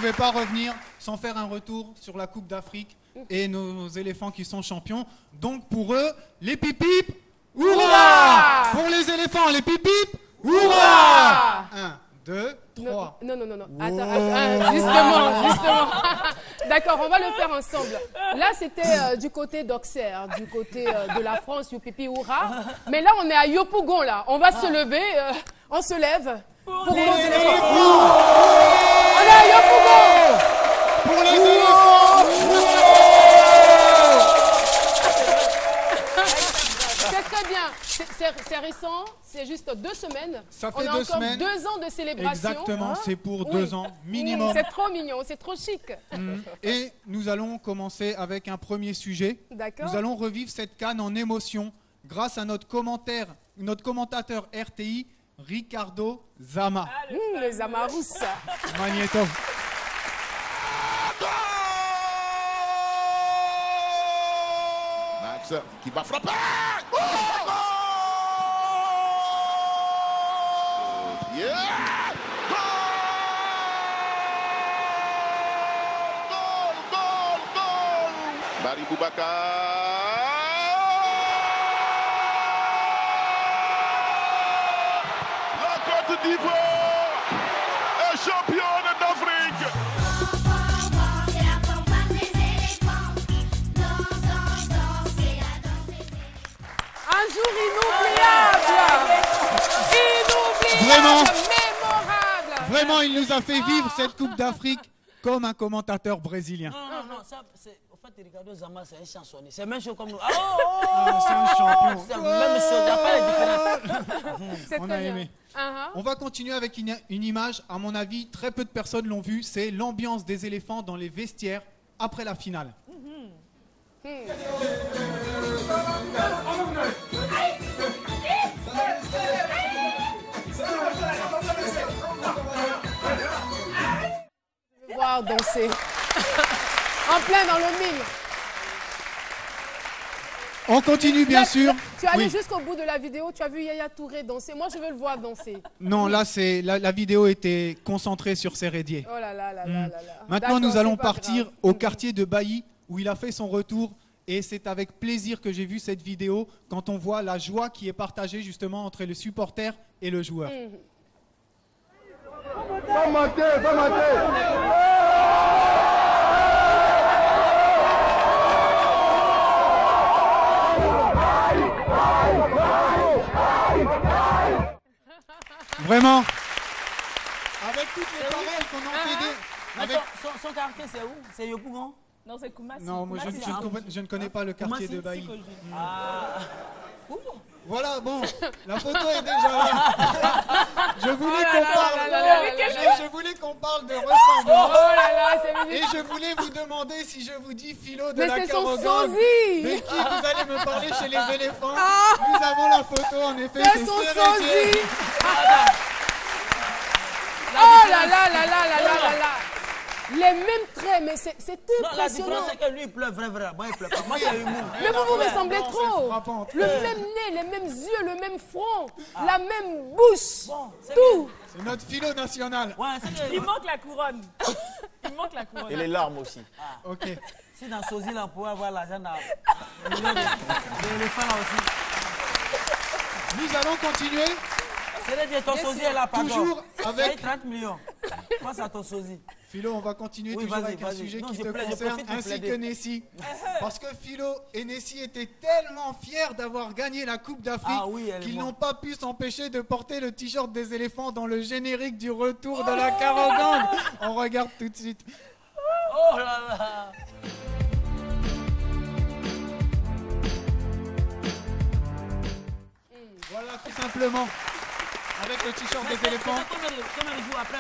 pouvais pas revenir sans faire un retour sur la Coupe d'Afrique et nos éléphants qui sont champions. Donc pour eux, les pipip, hurrah! Pour les éléphants, les pipip, hurrah! 1, 2, 3. Non. Attends, justement. D'accord, on va le faire ensemble. Là, c'était du côté d'Auxerre, du côté de la France, youpipi, hurrah. Mais là, on est à Yopougon, là. On va se lever, on se lève pour nos éléphants. On est à Yopougon! Pour les éléphants! C'est très bien. C'est récent, c'est juste 2 semaines. Ça fait on a 2 encore semaines. 2 ans de célébration. Exactement, c'est pour 2 ans minimum. C'est trop mignon, c'est trop chic. Et nous allons commencer avec un premier sujet. D'accord. Nous allons revivre cette CAN en émotion grâce à notre commentateur RTI, Ricardo Zama. Les Amarous. Magnéto. Max qui va frapper. Yeah! Goal! Barry Boubacar. La Côte d'Ivoire est championne d'Afrique. Un jour inoubliable. Vraiment. Mémorable. Vraiment, il nous a fait vivre cette Coupe d'Afrique comme un commentateur brésilien. Non, ça, c'est... En fait, Ricardo Zama, c'est un chansonnier. C'est la même chose comme nous. C'est un champion. C'est la même chose, il n'y a pas de différence. C'est On très a bien. aimé. On va continuer avec une image, à mon avis, très peu de personnes l'ont vue. C'est l'ambiance des éléphants dans les vestiaires après la finale. Voir danser. En plein dans le mille. On continue, bien sûr. Tu es allé Oui. jusqu'au bout de la vidéo, tu as vu Yaya Touré danser. Moi, je veux le voir danser. Non, là, c'est la vidéo était concentrée sur Serredier. Oh là là là là là là. Maintenant, nous D'accord, allons c'est pas partir grave. au quartier de Bailly, où il a fait son retour. Et c'est avec plaisir que j'ai vu cette vidéo, quand on voit la joie qui est partagée justement entre le supporter et le joueur. Va mater. Vraiment, avec toutes les paroles qu'on a entendées. Mais avec- son quartier, c'est où? C'est Yopougon? Non, c'est Koumassi. Non, moi je ne connais pas le quartier de Bailly. Voilà, bon, la photo est déjà là. Je voulais qu'on parle de ressemblance. Oh là là, c'est Et mignon. je voulais vous demander si je vous dis Philo de Mais la c'est son Carogangue, sosie. de qui vous allez me parler chez les éléphants. Nous avons la photo, en effet, C'est c'est son Serredier. sosie. Oh là là là là là là là là. Les mêmes traits, mais c'est Non, la impressionnant. différence, c'est que lui, il pleure vrai. Moi, il pleure pas. Moi, c'est humour. Mais vous vous ressemblez Non, c'est trop. frappant. Le même nez, les mêmes yeux, le même front, la même bouche. Bon, c'est Tout. C'est notre Philo national. Ouais, c'est que... Il manque la couronne. Il manque la couronne. Et les larmes aussi. Ok. Si dans Sosie, là, on pouvait avoir l'argent d'éléphants là aussi. Nous allons continuer C'est dire ton sosie est là, pardon. toujours avec... 30 millions. Pense à ton sosie. Philo, on va continuer Oui, toujours vas-y, avec un vas-y. sujet Non, qui je te plaide, je concerne profite de ainsi plaider. que Nessie. Parce que Philo et Nessie étaient tellement fiers d'avoir gagné la Coupe d'Afrique Ah oui, elle qu'ils moi. n'ont pas pu s'empêcher de porter le t-shirt des éléphants dans le générique du retour de la Carogangue. On regarde tout de suite. Oh là là. Voilà, tout simplement. Avec le t-shirt des éléphants. Combien de jours après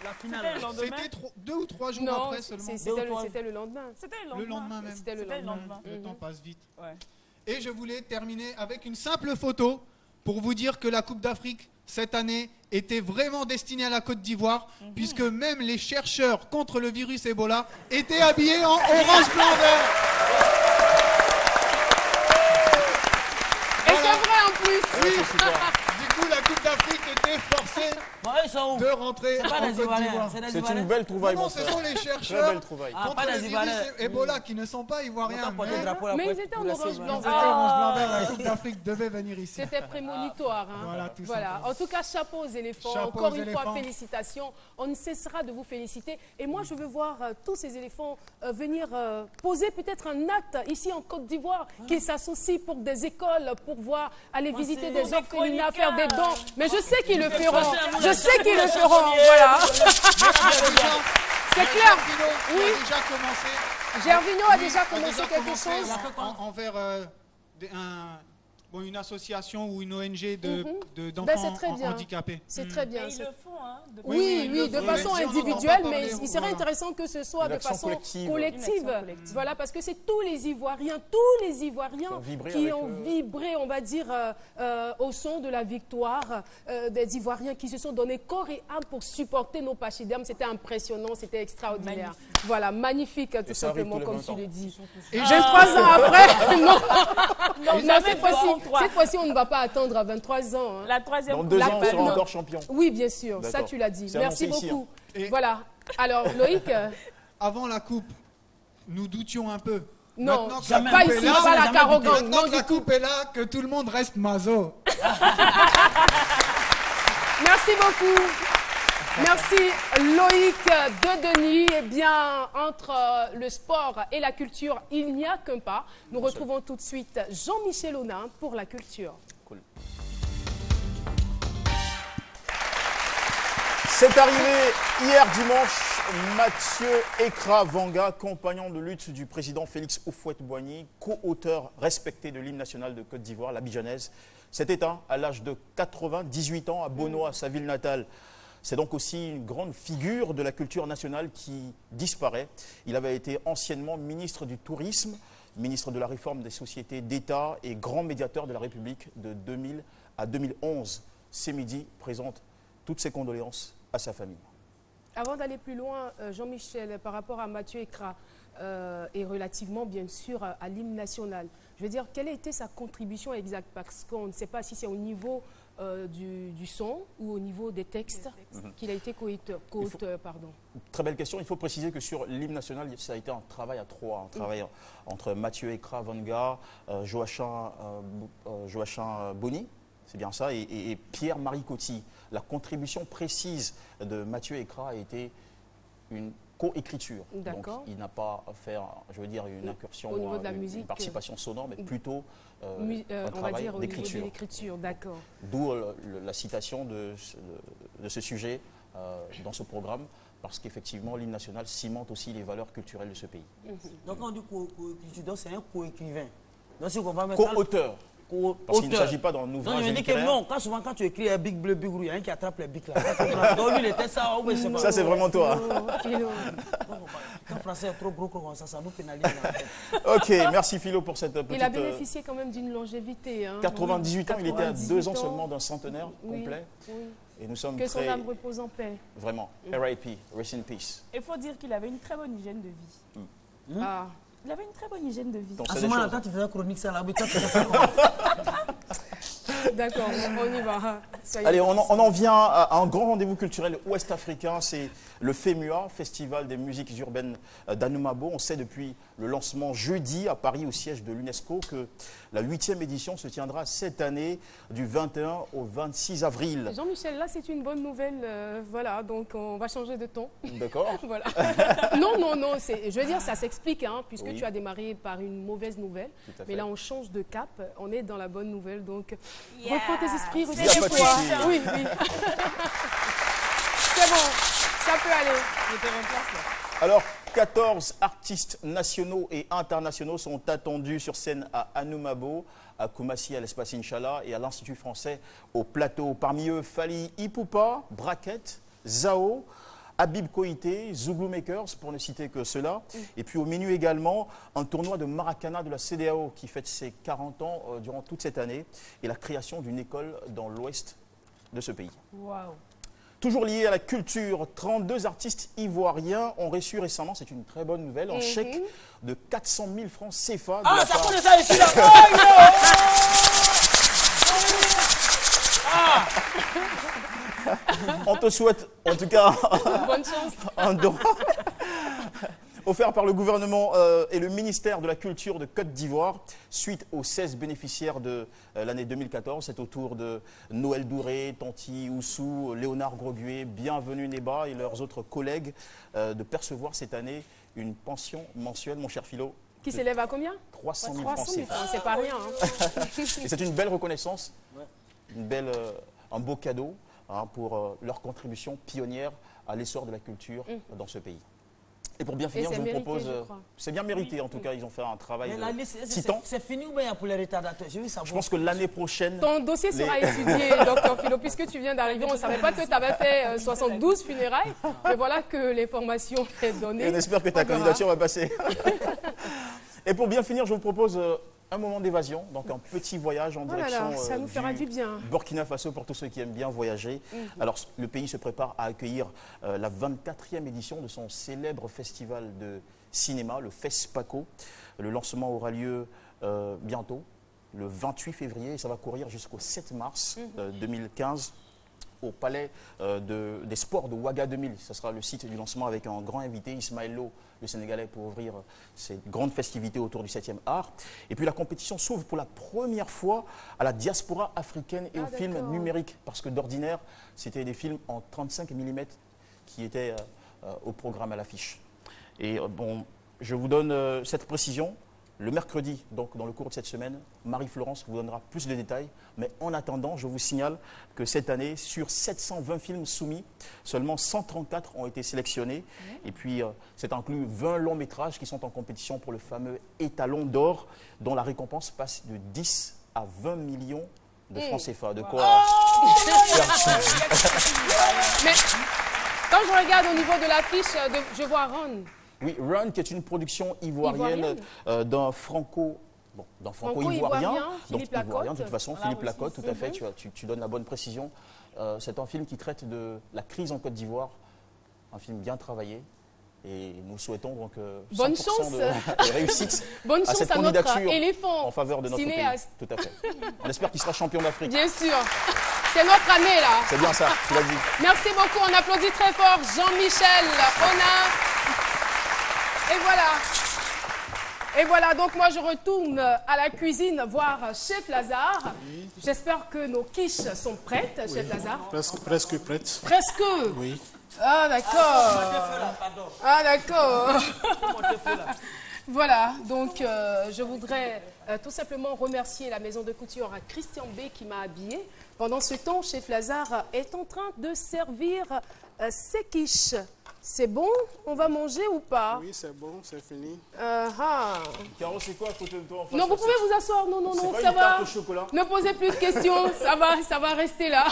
la finale? C'était le lendemain. C'était 2 ou 3 jours Non, après seulement. c'était le lendemain. C'était Le lendemain même. C'était le lendemain. Le temps passe vite. Ouais. Et je voulais terminer avec une simple photo pour vous dire que la Coupe d'Afrique, cette année, était vraiment destinée à la Côte d'Ivoire, puisque même les chercheurs contre le virus Ebola étaient habillés en orange, blanc, vert. Et c'est vrai en plus. Oui, du coup, la Coupe d'Afrique était forcée Bon, ils sont où? de rentrer C'est pas en des Côte d'Ivoire. Ivoiriens, c'est des C'est Ivoiriens. une belle trouvaille, Non, mon ce frère. sont les Très chercheurs belle trouvaille. Ah, contre pas le des virus Ivoiriens. Ebola qui ne sont pas On ivoiriens. t'a porté le Mais drapeau là Mais pour- ils étaient en pour la orange Sylvain. blanc. ils étaient orange blanc vert, la Coupe d'Afrique devait venir ici. C'était prémonitoire. Hein. Voilà, tout Voilà. simplement. En tout cas, chapeau aux éléphants. Chapeau Encore aux une fois, éléphants. félicitations. On ne cessera de vous féliciter. Et moi, je veux voir tous ces éléphants venir poser peut-être un acte ici en Côte d'Ivoire, qu'ils s'associent pour des écoles, pour voir, aller visiter des des orphelinats, chroniqueurs. faire des dons. Mais je sais qu'ils le feront. passer un Je sais qu'ils le mot feront. là-dessus. Voilà. C'est clair. Oui. Oui. A déjà commencé. Gervinho a Oui, déjà commencé quelque chose. envers une association ou une ONG Ben, d'enfants c'est très bien. handicapés. C'est très bien. Mais ils le font, hein. Oui, oui, de façon Si on n'entend individuelle, pas mais parler, il serait voilà. intéressant que ce soit Une de action façon collective. collective. Une action collective. Voilà, parce que c'est tous les Ivoiriens qui ont vibré, on va dire, au son de la victoire des Ivoiriens qui se sont donnés corps et âme pour supporter nos pachydermes. C'était impressionnant, c'était extraordinaire. Magnifique. Voilà, magnifique, tout ça arrive simplement, tous les comme 20 tu ans. le dis. Et 23 ans après, non, non, jamais cette fois-ci, on ne va pas attendre à 23 ans. Hein. La troisième Dans coupe 2 La ans, on sera non. encore champion. Oui, bien sûr, ça D'accord. tu l'as dit. C'est Merci annoncé ici, beaucoup. Et- Voilà. Alors, Loïc, Avant la coupe, nous doutions un peu. non, Maintenant que jamais. pas coupe est ici, là, pas la jamais Carogan. maintenant Non, que la du tout. coupe est là, que tout le monde reste mazo. Merci beaucoup. Merci Loïc Dedenis. Eh bien, entre le sport et la culture, il n'y a qu'un pas. Nous retrouvons tout de suite Jean-Michel Aunin pour la culture. C'est arrivé hier dimanche, Mathieu Ekra-Vanga, compagnon de lutte du président Félix Houphouët-Boigny, co-auteur respecté de l'hymne national de Côte d'Ivoire, l'Abidjanaise, s'est éteint à l'âge de 98 ans à Bonoa, sa ville natale. C'est donc aussi une grande figure de la culture nationale qui disparaît. Il avait été anciennement ministre du Tourisme, ministre de la Réforme des sociétés d'État et grand médiateur de la République de 2000 à 2011. Ce midi présente toutes ses condoléances à sa famille. Avant d'aller plus loin, Jean-Michel, par rapport à Mathieu Ekra et relativement bien sûr à l'hymne national, je veux dire, quelle a été sa contribution exacte? Parce qu'on ne sait pas si c'est au niveau du son ou au niveau des textes qu'il a été co-auteur. Pardon. Très belle question. Il faut préciser que sur l'hymne national, ça a été un travail à trois, un travail entre Mathieu Ekra-Vanga, Joachim Boni, c'est bien ça, et Pierre-Marie Coty. La contribution précise de Mathieu Ekra a été une co-écriture. Donc D'accord. il n'a pas fait, je veux dire, une incursion, Au niveau de la une musique, participation sonore, mais plutôt un On va travail dire au niveau de d'écriture. l'écriture, d'accord. D'où la citation de ce sujet dans ce programme, parce qu'effectivement, l'hymne national cimente aussi les valeurs culturelles de ce pays. Donc on dit co-écriture, donc c'est un co-écrivain. Donc si on va mettre Co-auteur, parce qu'il ne s'agit pas d'un Non, ouvrage je me dis que littéraire. non, quand souvent quand tu écris un big bleu, big rouge, il y a un qui attrape les bics là. Donc lui il était ça, oui, c'est pas. Ça, c'est vraiment toi. Philo. Quand le français est trop gros comme ça nous pénalise. Ok, merci Philo pour cette petite... Il a bénéficié quand même d'une longévité. Hein. 98 ans, il était à 98 2 ans ans. seulement d'un centenaire Oui, complet. oui. Et nous sommes Que son très... âme repose en paix. Vraiment, RIP, rest in peace. Il faut dire qu'il avait une très bonne hygiène de vie. Ah. Il avait une très bonne hygiène de vie. Donc, À c'est ce des moment-là, choses. quand tu faisais chronique, ça là, oui, quand tu faisais ça comment? D'accord, on y va. Soyez Allez, on en vient à un grand rendez-vous culturel ouest-africain, c'est le FEMUA, Festival des musiques urbaines d'Anoumabo. On sait depuis le lancement jeudi à Paris au siège de l'UNESCO que la 8e édition se tiendra cette année du 21 au 26 avril. Jean-Michel, là c'est une bonne nouvelle, voilà, donc on va changer de ton. D'accord? Voilà. Non, je veux dire, ça s'explique, hein, puisque Oui. tu as démarré par une mauvaise nouvelle, Tout à mais fait. là on change de cap, on est dans la bonne nouvelle, donc Yeah. reprends tes esprits, C'est Y a pas de retiens-toi. souci. Oui, oui. C'est bon, ça peut aller. Je te remplace là. Alors, 14 artistes nationaux et internationaux sont attendus sur scène à Anoumabo, à Koumassi, à l'Espace Inch'Allah et à l'Institut français au plateau. Parmi eux, Fali Ipupa, Braquette, Zao, Habib Koité, Zouglou Makers, pour ne citer que cela. Et puis au menu également, un tournoi de Maracana de la CEDEAO qui fête ses 40 ans durant toute cette année et la création d'une école dans l'ouest de ce pays. Waouh. Toujours lié à la culture, 32 artistes ivoiriens ont reçu récemment, c'est une très bonne nouvelle, un chèque de 400 000 francs CFA de Ah, la ça part... connaît ça ici là. On te souhaite, en tout cas, Bonne chance. un don offert par le gouvernement et le ministère de la Culture de Côte d'Ivoire suite aux 16 bénéficiaires de l'année 2014. C'est au tour de Noël Douré, Tanti Oussou, Léonard Groguet, Bienvenue Neba et leurs autres collègues de percevoir cette année une pension mensuelle, mon cher Philo. Qui s'élève à combien? 300 000 francs 300 000 CFA. francs, c'est pas rien. Hein. Et c'est une belle reconnaissance, un beau cadeau pour leur contribution pionnière à l'essor de la culture dans ce pays. Et pour bien finir, c'est je vous mérité, propose... je crois. C'est bien mérité, en tout cas, ils ont fait un travail Mais l'année, c'est titan. fini ou bien pour les retardataires? Je veux savoir. Je pense que l'année prochaine... Ton dossier sera étudié, docteur Philo, puisque tu viens d'arriver. On ne savait pas que tu avais fait 72 funérailles. Mais voilà que l'information est donnée. Et on espère que ta On verra. candidature va passer. Et pour bien finir, je vous propose un moment d'évasion, donc un petit voyage en Oh là direction là, ça nous fera du bien. Burkina Faso pour tous ceux qui aiment bien voyager. Alors, le pays se prépare à accueillir la 24e édition de son célèbre festival de cinéma, le FESPACO. Le lancement aura lieu bientôt, le 28 février, et ça va courir jusqu'au 7 mars 2015. Au Palais des Sports de Ouaga 2000. Ce sera le site du lancement avec un grand invité, Ismaël Lo, le Sénégalais, pour ouvrir ces grandes festivités autour du 7e art. Et puis la compétition s'ouvre pour la première fois à la diaspora africaine et aux films numériques. Parce que d'ordinaire, c'était des films en 35 mm qui étaient au programme à l'affiche. Et bon, je vous donne cette précision. Le mercredi, donc dans le cours de cette semaine, Marie-Florence vous donnera plus de détails. Mais en attendant, je vous signale que cette année, sur 720 films soumis, seulement 134 ont été sélectionnés. Et puis, c'est inclus 20 longs métrages qui sont en compétition pour le fameux étalon d'or, dont la récompense passe de 10 à 20 millions de francs CFA. De quoi Mais quand je regarde au niveau de l'affiche, je vois Ron. Oui, Run, qui est une production ivoirienne d'un franco-ivoirien. Donc Philippe Lacotte. ivoirien, de toute façon, Philippe Lacotte, tout à fait, tu donnes la bonne précision. C'est un film qui traite de la crise en Côte d'Ivoire, un film bien travaillé. Et nous souhaitons donc 100% Bonne chance. de réussite Bonne à chance cette à notre candidature éléphant en faveur de notre cinéaste. pays. Tout à fait. On espère qu'il sera champion d'Afrique. Bien sûr. C'est notre année là. C'est bien ça, tu l'as dit. Merci beaucoup. On applaudit très fort Jean-Michel. Et voilà. Et voilà, donc moi je retourne à la cuisine voir Chef Lazare. J'espère que nos quiches sont prêtes, Chef Lazare. Presque prête. Presque. Oui. Ah d'accord. Ah d'accord. Voilà, donc je voudrais tout simplement remercier la maison de couture à Christian B qui m'a habillée. Pendant ce temps, Chef Lazare est en train de servir ses quiches. C'est bon? On va manger ou pas? Oui, c'est bon, c'est fini. Caro, c'est quoi à côté de toi en face? Non, vous pouvez vous asseoir. Non, C'est pas ça une va. tarte au chocolat? Ne posez plus de questions. Ça va rester là.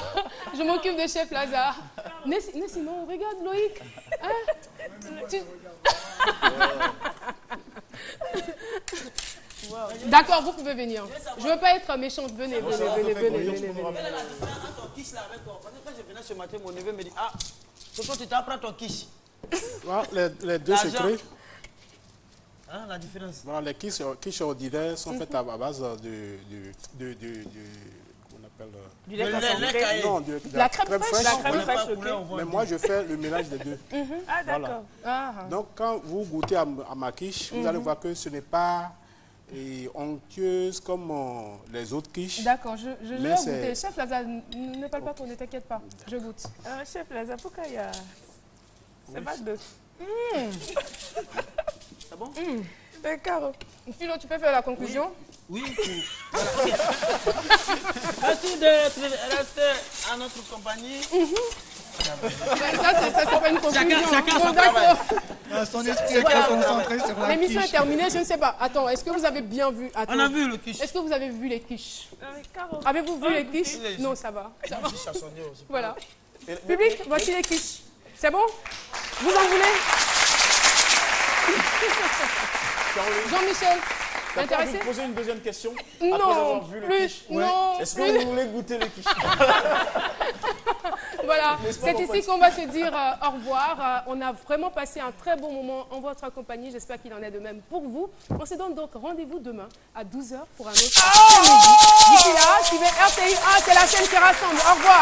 Je m'occupe de Chef Lazare. Mais sinon, regarde Loïc. Hein? D'accord, vous pouvez venir. Je ne veux pas être méchante. Venez. Quand je venais ce matin, mon neveu me dit, ah, Toto, tu t'apprends ton quiche. Les deux secrets. Hein, la différence. Voilà, les quiches ordinaires sont faites à base qu'on appelle Du lait concentré. non, de La crème fraîche. La crème fraîche, ok. Mais moi, je fais le mélange des deux. Ah, d'accord. Donc, quand vous goûtez à ma quiche, vous allez voir que ce n'est pas onctueuse comme les autres quiches. D'accord, je vais Mais goûter. Chef Lazare, ne parle pas trop, ne t'inquiète pas. Je goûte. Chef Lazare, pourquoi il y a... C'est pas de... C'est bon? D'accord. Philo, tu peux faire la conclusion? Oui. Merci de rester à notre compagnie. Ça, c'est pas une conclusion. Chacun Bon, son d'accord. Son esprit est très concentré sur la L'émission est quiche. terminée, je ne sais pas. Attends, est-ce que vous avez bien vu? Attends. On a vu le quiche. Est-ce que vous avez vu les quiches? Caro. Avez-vous vu les quiches? oui. Non, ça va. Ça va. Quiche à son nez aussi. Voilà. Public, voici les quiches. C'est bon? Vous en voulez? Jean-Michel, T'as pas envie intéressé? de poser une deuxième question après Non, avoir vu le plus. quiche? Non, Est-ce plus. que vous voulez goûter le quiche? Voilà. voilà, c'est ici qu'on va se dire au revoir. On a vraiment passé un très bon moment en votre compagnie. J'espère qu'il en est de même pour vous. On se donne donc rendez-vous demain à 12h pour un autre après-midi. D'ici là, suivez RTI 1, c'est la chaîne qui rassemble. Au revoir.